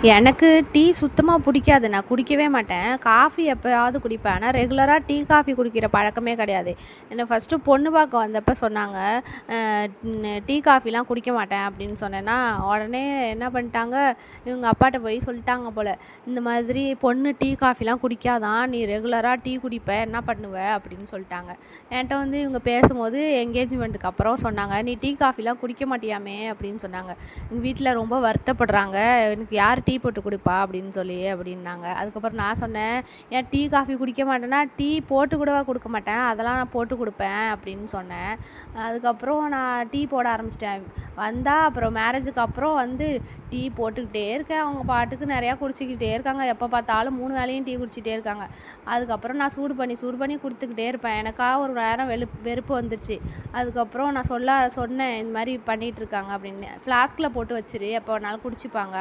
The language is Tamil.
எனக்கு டீ சுத்தமா புடிக்காது. நான் குடிக்கவே மாட்டேன். காஃபி எப்பயாவது குடிப்பேன். ஆனா ரெகுலரா டீ, காஃபி குடிக்கிற பழக்கமே கிடையாது. என்ன ஃபர்ஸ்ட்டு பொண்ணு பார்க்க வந்தப்ப சொன்னாங்க, டீ, காஃபிலாம் குடிக்க மாட்டேன் அப்படின்னு சொன்னேன்னா, உடனே என்ன பண்ணிட்டாங்க, இவங்க அப்பாட்ட போய் சொல்லிட்டாங்க போல. இந்த மாதிரி பொண்ணு டீ, காஃபிலாம் குடிக்காதாம். நீ ரெகுலரா டீ குடிப்ப, என்ன பண்ணுவ? அப்படின்னு சொல்லிட்டாங்க. என்ட்ட வந்து இவங்க பேசும்போது என்கேஜ்மெண்ட்டுக்கு அப்புறம் சொன்னாங்க, நீ டீ, காஃபிலாம் குடிக்க மாட்டியாமே அப்படின்னு சொன்னாங்க. எங்கள் வீட்டில் ரொம்ப வருத்தப்படுறாங்க. எனக்கு யார் டீ போட்டு குடிப்பா அப்படின்னு சொல்லி அப்படின்னாங்க. அதுக்கப்புறம் நான் சொன்னேன், ஏன் டீ காஃபி குடிக்க மாட்டேன்னா டீ போட்டு கூடவா கொடுக்க மாட்டேன், அதெல்லாம் நான் போட்டு கொடுப்பேன் அப்படின்னு சொன்னேன். அதுக்கப்புறம் நான் டீ போட ஆரம்பிச்சிட்டேன். வந்தால் அப்புறம் மேரேஜுக்கு அப்புறம் வந்து டீ போட்டுக்கிட்டே இருக்கேன். அவங்க பாட்டுக்கு நிறையா குடிச்சிக்கிட்டே இருக்காங்க. எப்போ பார்த்தாலும் 3 வேளையும் டீ குடிச்சிட்டே இருக்காங்க. அதுக்கப்புறம் நான் சூடு பண்ணி கொடுத்துக்கிட்டே இருப்பேன். எனக்கா ஒரு நேரம் வெறுப்பு வந்துருச்சு. அதுக்கப்புறம் நான் சொன்னேன், இந்த மாதிரி பண்ணிகிட்டு இருக்காங்க அப்படின்னு. ஃப்ளாஸ்கில் போட்டு வச்சிரு, எப்போ வேணாலும் குடிச்சிப்பாங்க.